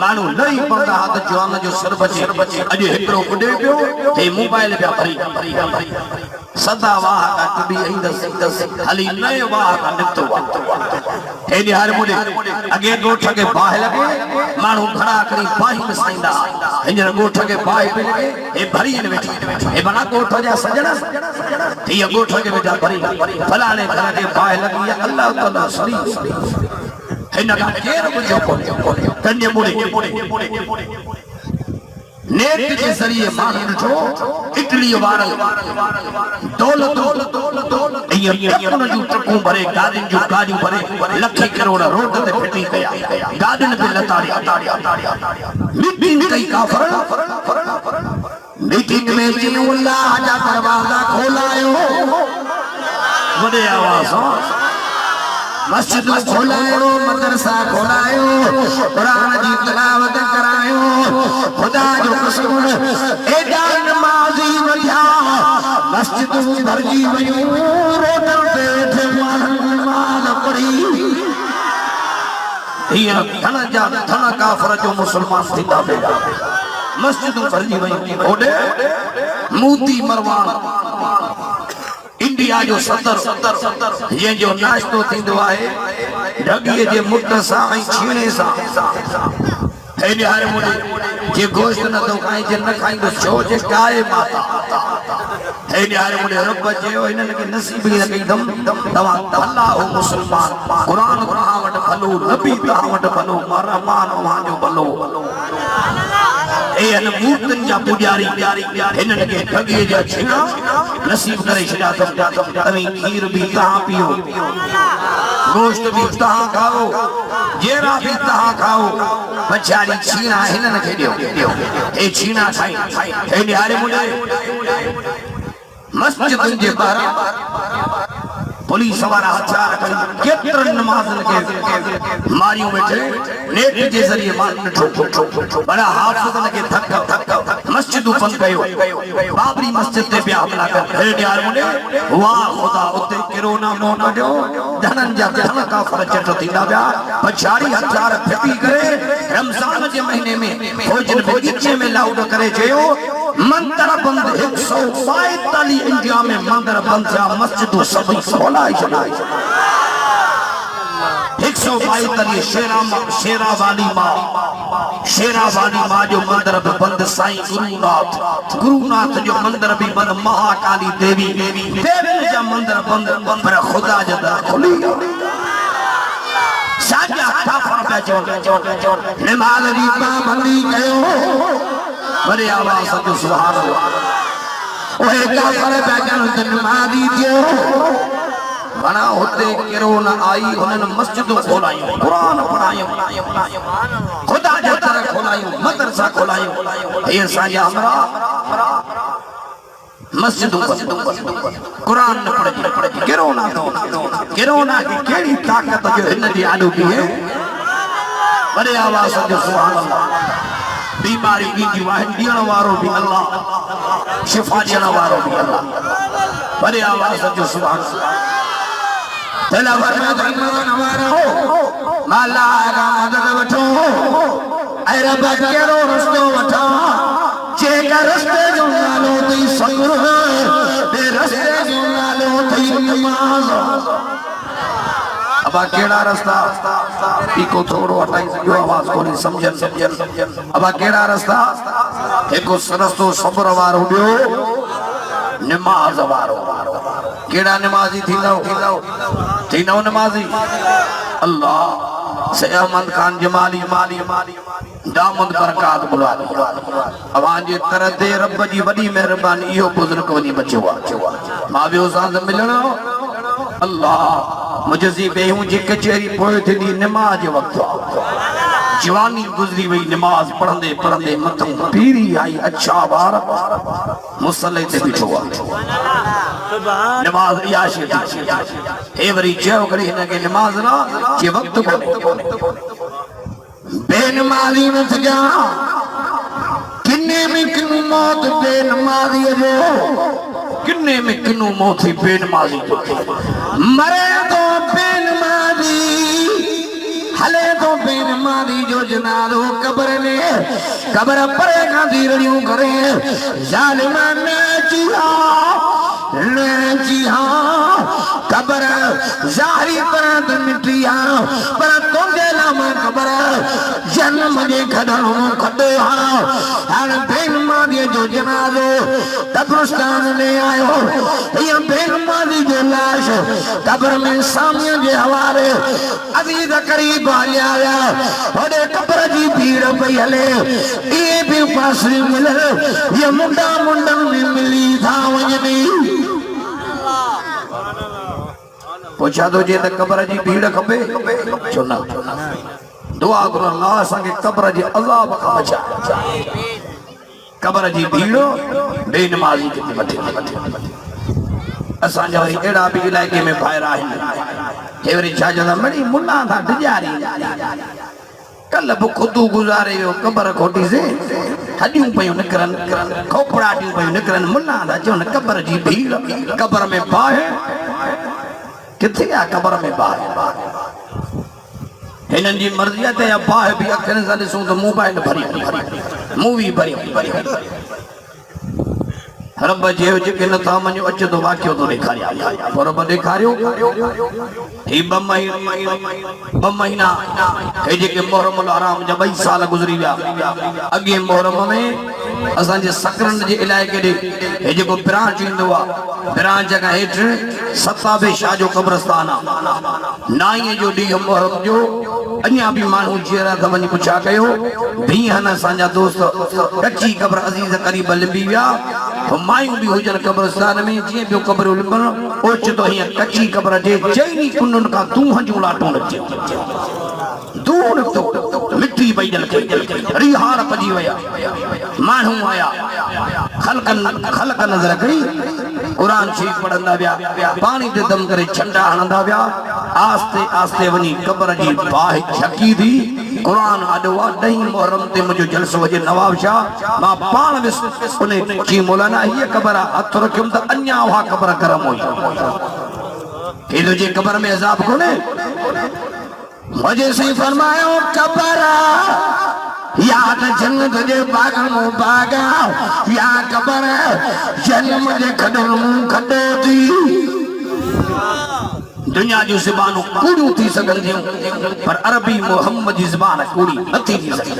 माण्हू लही पवंदा हा त जवान जो सिर बचे अॼु हिकिड़ो ॿुधे पियो हे मोबाइल पिया भरी सदा वाह का टुबी दस हली नए वाह का नितो एडी हार मुडे अगे गोठ के बाह लगे मानू खड़ा करी बाही में साइंदा हिंजर गोठ के बाह पे लगे ए भरी ने बैठी ए बना गोठ जा सजना ये गोठ के बेटा भरी फलाने घर के बाह लगी अल्लाह ताला सरी हिन का केर बुझो को कन्या मुडे नेट के जरिए मानू ॾिठो इटली वारा दौलत ये जो ट्रकूं भरे गाड़ियुनि जो गाड़ियूं भरे लखे करोड़ रोड ते फिटी कया गाड़ियुनि पे लताड़िया मीटिंग कई काफर मीटिंग में जिन अल्लाह जा दरवाजा खोलायो वडे आवाज मस्जिद खोलायो मदरसा खोलायो कुरान जी तिलावत करायो खुदा जो कसम एडा नमाज़ी वठा मस्जिद भरजी वयो रोड पे नमाज पढ़ी ये धन काफर जो मुसलमान थींदा बेटा मस्जिद भरजी वयो ओडे मोदी मरवान इंडिया जो सदर ये जो नाश्तो थींदो आहे ढॻीअ जे मुट सां ऐं छीणे सां हेॾे हारे मुंहिंजे जे गोश्त नथो खाई जे न खाईंदो छो जे गाए माता हेॾे हारे मुंहिंजे रब चयो हिननि खे नसीब ई न कई तव्हां भला हो मुस्लमान क़ुरान तव्हां वटि भलो नबी तव्हां वटि भलो रहमान तव्हांजो भलो ए अन मूर्तियुनि जा पुजारी हिननि खे ठॻीअ जा छीणा नसीब करे छॾिया तव्हीं खीर बि तव्हां पियो गोश्त भी तहां खाओ जेरा भी तहां खाओ बचारी छीना हिनन खे दियो ए छीना खाई ए निहारे मुंडे मस्जिद जे बाहर पुलिस वाला हथियार खणी केतिरनि नमाज़नि खे मारियूं वेठे नेट जे ज़रिए मार ॾिठो बड़ा हाफ़िज़नि खे धक मस्जिद बंद कयो बाबरी मस्जिद ते पे हमला कर यार मुने वाह खुदा उते कोरोना मोना दो धनन जा धन का फर्ज थींदा पिया पछाड़ी हथियार फिटी करे रमजान जे महीने में भोजन बगीचे में लाउड करे चयो मंदिर बंद 142 इंडिया में मंदिर बंद था मस्जिद सब खोलाई चलाई 142 शेरावाली माँ जो मंदिर भी बंद साईं गुरुनाथ जो मंदिर भी बंद महाकाली देवी जा मंदिर बंद पर खुदा जो दर खुली साजा काफर पे चोट नमाज दी पाबंदी कयो बड़े आवाज से सुभान अल्लाह ओए काफर पे जन नमाजी दियो बना होते कोरोना आई उन्होंने मस्जिदों खोलाई कुरान पढ़ायो खुदा जो तरह खोलायो मदरसा खोलायो ये साया हमरा मस्जिदों कुरान न पढ़े कोरोना की केड़ी ताकत जो इन दी आलू की है बड़े आवाज से सुभान अल्लाह बीमारी की जीवान दियण वारो भी अल्लाह शिफा दियण वारो भी अल्लाह बड़े आवाज से सुभान अल्लाह तेला फरमा धर्मन वारो माला का मदद वठो ऐ रब केरो रस्तो वठा जे का रस्ते जो नालो तई सब्र बे रस्ते जो नालो तई नमाज अब केड़ा रास्ता इको थोड़ो हटाई जो आवाज कोनी समझन अब केड़ा रास्ता एको रस्तो सब्र वारो दियो नमाज वारो केड़ा नमाजी थीनो नमाजी अल्लाह से अहमद खान जमाली माली दामद बरकात बुला अवां जे तरह दे रब जी वडी मेहरबानी इहो बुजुर्ग वनी बचो मां बियो सां मिलणो अल्लाह मुझे बेहूं जी कचहरी पोइ थी नमाज वक्त जवानी गुजरी वही नमाज पढ़ंदे मथों पीरी आई अच्छा बार मुसल्ले ते बिठो नमाज याशी ए वरी चयो करे हिन के नमाज ना जे वक्त को बेनमाजी न सजा किन्ने में किनु मौत बेनमाजी जो किन्ने में किनु मौत बेनमाजी मरे तो बेनमाजी हले तो बेनमाजी जो जनाजो कब्र परे का दीरड़ियों करे जालिमा ने जिया कब्र जारी पर मिटिया पर तुझे नाम कब्र जन्म जे खडो हर बेनमाजी जो जनाजो कब्रिस्तान ले आयो ये बेनमाजी जो लाश कब्र में सामने जे हवाले अजीज करीब आया ओडे कब्र जी भीड़ पई हले ये भी पासरी मिले ये मुंडा मुंडन में मिली था वजनी पूछा तो जे कब्र जी भीड़ खपे चुना दुआ करो अल्लाह संगे कब्र जी अज़ाब का बचा कब्र जी भीड़ बेनमाजी के मथे असा जा एड़ा भी इलाके में फायर आहिन हे वरी छा जो मड़ी मुन्ना था डिजारी कल खुदू गुजारे यो कब्र खोटी से हड्डियों पयूं निकरन खोपड़ाटियों पयूं निकरन मुन्ना था चवन कब्र जी भीड़ कब्र में बाहे किथे आ कब्र में बाहे हिनन जी मर्जी ते बाहे भी अखरन से ॾिसूं तो मोबाइल भरी मूवी भरी रब जे जेके नथा मञो अच तो वाक्यो तो ॾेखारिया पर रब ॾेखारियो ही ॿ महीना हे जेके मुहर्रम हराम जा 2 साल गुज़री विया अॻे मुहर्रम में असां जे सकरन जे इलाइक़े ॾे हे जेको ब्रांच ईंदो आहे ब्रांच खां हेठि सताबे शाह जो कब्रस्तान आहे 9 जो ॾींहुं मुहर्रम जो अञा भी माण्हू जीअरा त वञी पुछा कयो बीहन असांजा दोस्त कच्ची कब्र अज़ीज़ क़रीब लिंबी विया मायूं भी हुजन कब्रस्तान में जीअं पियो कब्र लिंबण ओचितो हीअं कच्ची कब्र जे चईनी कुंडुनि खां दूह जूं लाटूं निकितियूं दूर तो मिट्टी पई जल रिहार पजी वया माण्हू आया खलक नज़र कई कुरान शरीफ पढ़ंदा विया पानी ते दम करे छंडा हणंदा विया आस्ते आस्ते वनी कब्र जी बाहि छकी थी कुरान आॾो आहे 10 मुहर्रम ते मुंहिंजो जलसो हुजे नवाब शाह मां पाण वियुसि उन जी मौलाना हीअ क़बर आहे हथ रखियुमि त अञा उहा क़बर गरम हुई हे तुंहिंजे क़बर में अज़ाब कोन्हे मुझे सही फरमायो क़बर याद जन्नत जे बागन मो बागा या क़बर जन्म जे खडो मु खडो थी दुनिया जो ज़बानूं कूड़ियूं थी सघनि थियूं पर अरबी मोहम्मद जी ज़बान कूड़ी नथी थी सघे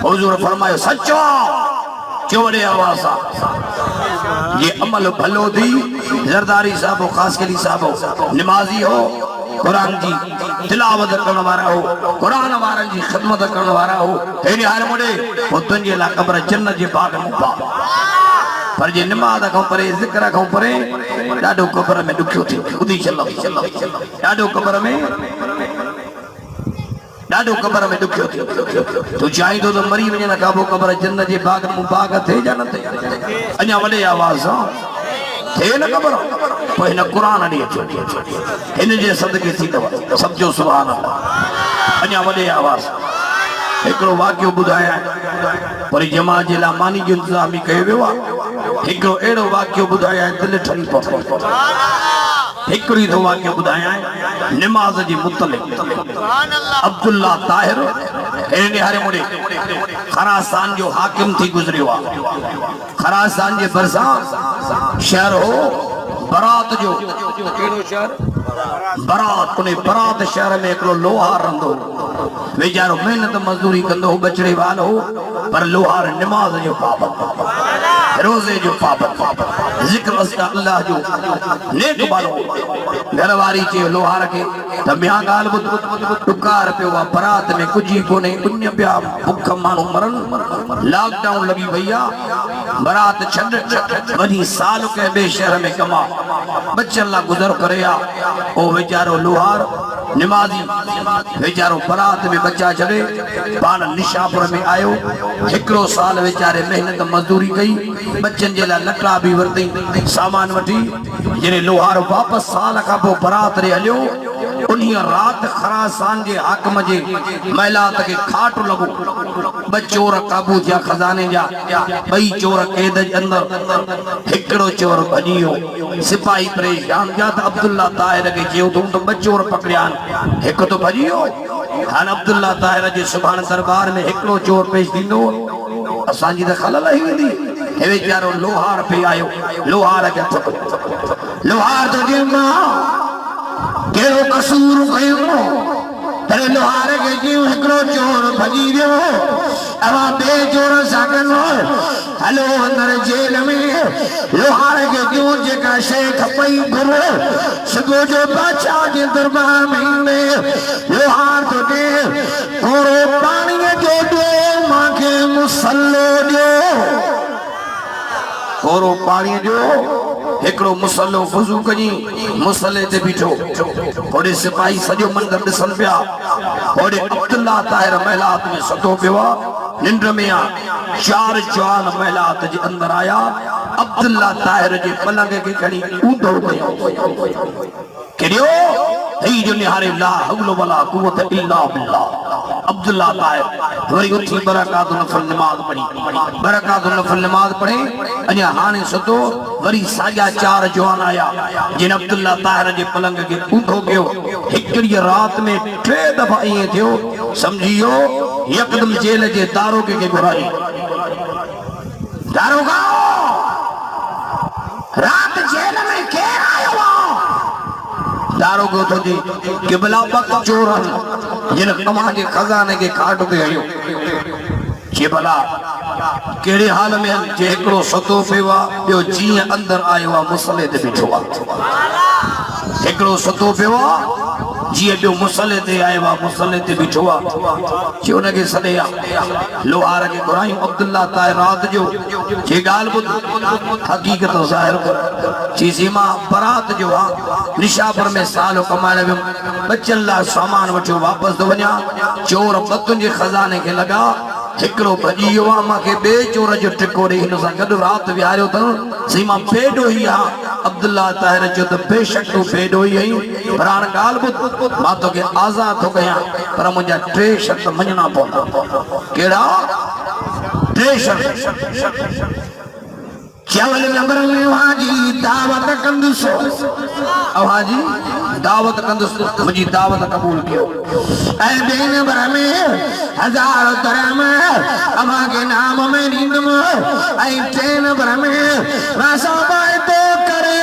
हुज़ूर फरमायो सचो चोड़े आवाज़ सां ये अमल भलो थी ज़रदारी साहब ख़ासकली साहब निमाज़ी हो कुरान जी तिलावत करण वारा हो कुरान वारनि जी ख़िदमत करण वारा हो हेॾे हाल मुड़े हो तुंहिंजे लाइ क़बर जन्नत जे बाग में पा पर जे निमाज़ खां परे ज़िक्र खां परे ॾाढो क़बर में ॾुखियो थी ख़ुदी ॾाढो क़बर में ॾुखियो थी तूं चाहींदो त मरी वञण खां पोइ क़बर जन्नत जे बाग में बाग थिए या न थिए अञा वॾे आवाज़ सां थिए न ख़बर पोइ हिन क़ुर ॾे अचो हिन जे सदके थींदव सम्झो सुभान अल्लाह अञा वॾे आवाज़ हिकिड़ो वाक़ियो ॿुधायां पर जमात जे लाइ मानी जो इंतज़ाम कयो वियो आहे हिकिड़ो अहिड़ो वाक़ियो ॿुधायां दिलि ठरी पवे हिकिड़ी थो वाक़ियो ॿुधायां निमाज़ जी मुतलिक़ अब्दुल्ला ताहिर हेॾे हारे मुड़े खरासान जो हाकिम थी गुज़रियो आहे खरासान जे भरिसां शहर हो बरात जो कहिड़ो शहर बरात उन बरात शहर में हिकिड़ो लोहार रहंदो वेचारो महिनत मज़दूरी कंदो हो बचड़े वाल हो पर लोहार निमाज़ जो पाबंद रोज़े जो पाबंद ज़िक्र अल्लाह जो नेक बालो घरवारी चयो लोहार खे त ॿिया ॻाल्हि ॿुध टुकार पियो आहे बरात में कुझु कोन्हे उञ पिया बुख माण्हू मरनि लॉकडाउन लॻी वई आहे बरात छॾ वञी साल कंहिं ॿिए शहर में कमा बचनि लाइ गुज़र करे आ ओ वीचारो लोहार निमाज़ी वीचारो बरात में बच्चा छॾे पाण निशापुर में आयो हिकिड़ो साल वीचारे महिनत मज़दूरी कई बच्चनि जे लाइ लटा बि वरितई सामान वठी जॾहिं लोहार वापसि साल खां पोइ बरात ॾे हलियो उन्हीअ राति खरासान जे हाकिम जे महिलात खे खाट लॻो ॿ चोर काबू थिया खज़ाने जा ॿई चोर क़ैद जे अंदरि हिकिड़ो चोर भॼी वियो सिपाही परेशान थिया त अब्दुल्ला ताहिर खे चयो तूं त ॿ चोर पकड़िया आहिनि हिकु त भॼी वियो हाणे अब्दुल्ला ताहिर जे सुभाणे दरबार में हिकिड़ो चोर पेश थींदो असांजी त खलल ई वेंदी हे वीचारो लोहार पे आयो लोहार खे लोहार त कहिड़ो कसूर कयो तॾहिं लोहार खे चयूं हिकिड़ो चोर भॼी वियो अवां ॿिए चोर सां कंदो हलो अंदर जेल में लोहार खे चयूं जेका शइ खपई घुर सुबुह जो बादशाह जे दरबार में ईंदे लोहार तो ॾे थोरो पाणीअ जो ॾियो मूंखे मुसलो ॾियो थोरो पाणीअ जो हिकिड़ो मुसलो वज़ू कजी मुसले ते बीठो होॾे सिपाही सॼो मंदर ॾिसनि पिया होॾे अब्दुल्ला ताहिर महिलात में सुतो पियो आहे निंड में आहे 4 जवान महिलात जे अंदरि आया अब्दुल्ला ताहिर जे पलंग खे खणी ऊंधो कयो केॾियो ही जो निहारे ला हौल वला कुव्वत इल्ला बिल्लाह अब्दुल्ला ताहिर वरी उथी बरकात नफल नमाज पढ़ी बरकात नफल नमाज पढ़े अञा हाणे सुतो वरी साॻिया 4 जवान आया जिन अब्दुल्ला ताहिर जे पलंग खे ऊंधो कयो हिकिड़ी रात में 3 दफ़ा ईअं थियो सम्झियो यकदम जेल जे दारोगे खे घुराई दारोगा रात जेल में केर आयो दारोगो तो जी किबला पक चोरन जिन कमा जे खजाने के काट ते आयो किबला केड़े हाल में जे एकड़ो सतो पेवा यो जी अंदर आयो मुसले ते बिठो एकड़ो सतो पेवा जी बो मुसले ते आयो मुसले ते बिठो जो उनके सदे लोहार के घुराई अब्दुल्ला ताहिर रात जो जे गाल बुध हकीकत ज़ाहिर कर चीज़ी मां बरात जो निशापुर में साल कमाने में बच्चन ला सामान वठो वापस तो वञा चोर बतुन जे खजाने के लगा हिकड़ो भजी वियो आहे मूंखे ॿिए चोर जो टिको ॾेई हिन सां गॾु राति विहारियो अथऊं सही मां बेडो ई आहे अब्दुल्ला ताहिर चयो त बेशक तूं बेडो ई आहीं पर हाणे ॻाल्हि ॿुध मां तोखे आज़ादु थो कयां पर मुंहिंजा 3 शर्त मञणा पवंदा कहिड़ा 3 शर्त चावल नंबर में हाजी दावत कंदुसि हाजी दावत कंदुसि मुंहिंजी दावत क़बूल कयो ऐं ॿिए नंबर में 1000 درهم अमां के नाम में ॾींदुमि ऐं 3 नंबर में असां वाइदो करे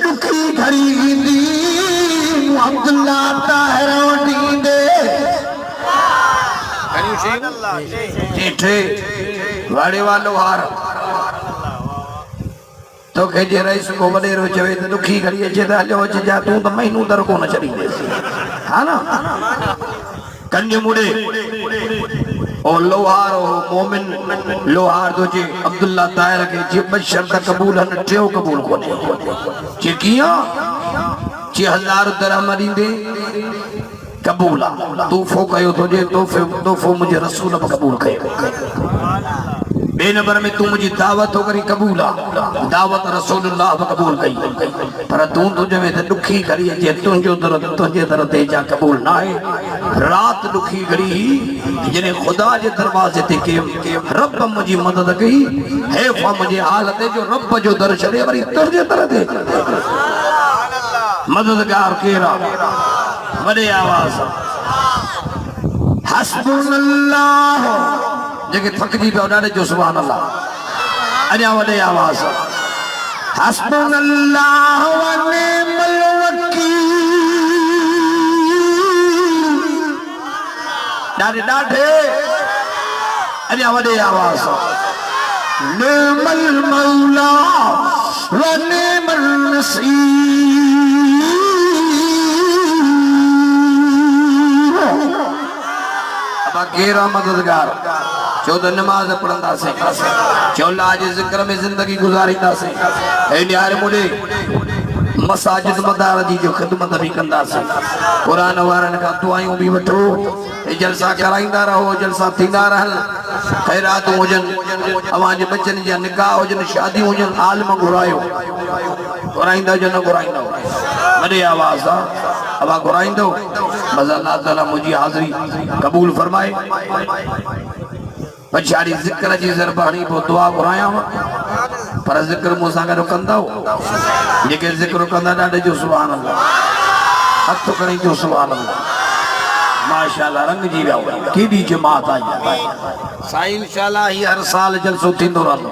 ॾुखी घड़ी ईंदी अब्दुल्ला ताहिर ॾींदे वाड़े वालो हार तो के जे रईस को वडेरो चवे त दुखी घड़ी अचे त हलियो अचे जा तूं त महीनू दर कोन छॾींदे हा न कंज मुड़े ओ लोहार ओ मोमिन लोहार तो जे अब्दुल्ला ताहिर के जे 2 शर्त क़बूल हन 3 क़बूल कोने जे किया जे 1000 درهم ॾींदे क़बूल आ तोहफ़ो कयो तो जे तोहफ़ो मुझे रसूल क़बूल कयो बे नंबर में तू मुझी दावत हो करी क़बूल आ दावत रसूलुल्लाह क़बूल कई पर तू तुझे में दुखी घड़ी जे तुझो तुझे दर ते जा क़बूल ना है रात दुखी घड़ी जने खुदा जे दरवाजे ते के रब मुझी मदद कई है फा मुझे हालत जो रब जो दर छड़े वरी तुझे दर ते मददगार केरा बड़े आवाज हस्बुल्लाह जेके थकजी पियो ॾाढे जो सुभान अल्लाह अञा वॾे आवाज़ हस्बुल्लाह व निअमल वकील ॾाढे अञा वॾे आवाज़ निअमल मौला व निअमल नसीर केरा मददगार चो तो नमाज पढ़ंदा से चो लाज जिक्र में जिंदगी गुजारींदा से ए न्यारे मुडे मसाजिद मदार जी जो खिदमत भी कंदा से कुरान वारन का दुआयूं भी वठो जलसा कराइंदा रहो जलसा थींदा रहन खैरात हुजन अवां जे बच्चन जा निकाह हुजन शादी हुजन आलम घुरायो घुराइंदा जो न घुराइंदा वॾे आवाज़ आ अवा घुराइंदो बस अल्लाह ताला मुझी हाज़िरी कबूल फरमाए पछाड़ी जिक्र जी ज़रबानी पो दुआ घुराया पर जिक्र मूंसां गॾु कंदो जेके जिक्र कंदा ॾाढे जो सुभान अल्लाह हथ खणी जो सुभान अल्लाह माशाअल्लाह रंग जी विया केॾी जमात आई साईं इंशाअल्लाह ही हर साल जलसो थींदो रहंदो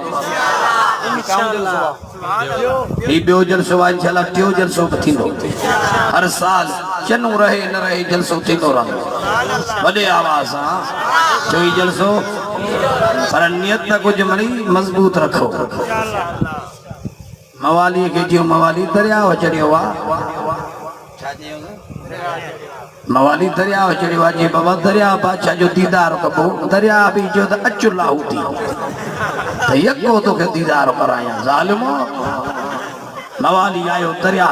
ही ॿियो जलसो आहे इंशाअल्लाह टियों जलसो थींदो हर साल चनू रहे न रहे जलसो थींदो रहंदो वॾे आवाज़ सां चो ही जलसो पर नियत त कुझु मनी मज़बूत रखो मवाली के जो मवाली दरियाव चढ़ियो आहे मवाली दरियाव चढ़ियो आहे जी बाबा दरिया बादशाह जो दीदार कबो दरिया भी जो त अचु लाहू थी त यको तोखे दीदार करायां ज़ालिमो मवाली आयो दरिया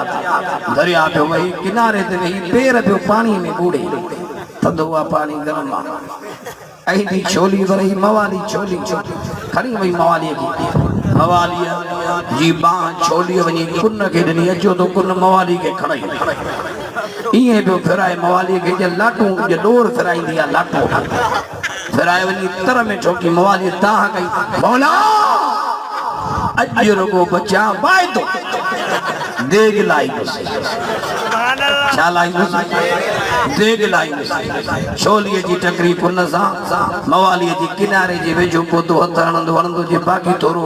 पे वही किनारे ते वही पैर पियो पानी में बूड़े थधो आहे पानी गरम आहे ऐं छोली वरी मवाली छोली खणी वई मवाली मवाली जी बाह छोली वञी कुन खे ॾिनी अचो तो कुन मवाली खे खणाई ईअं पियो फिराए मवाली खे जे लाटू जे डोर फिराईंदी आहे लाटू फिराए वञी तर में ठोकी मवाली ताह कई मौला अॼु रुगो बचा वाइदो देग लाई छा लाई देग लाई छोलीअ जी टकरी कुन सां मवालीअ जी किनारे जे वेझो पौधो हथ हणंदो हणंदो जे बाक़ी थोरो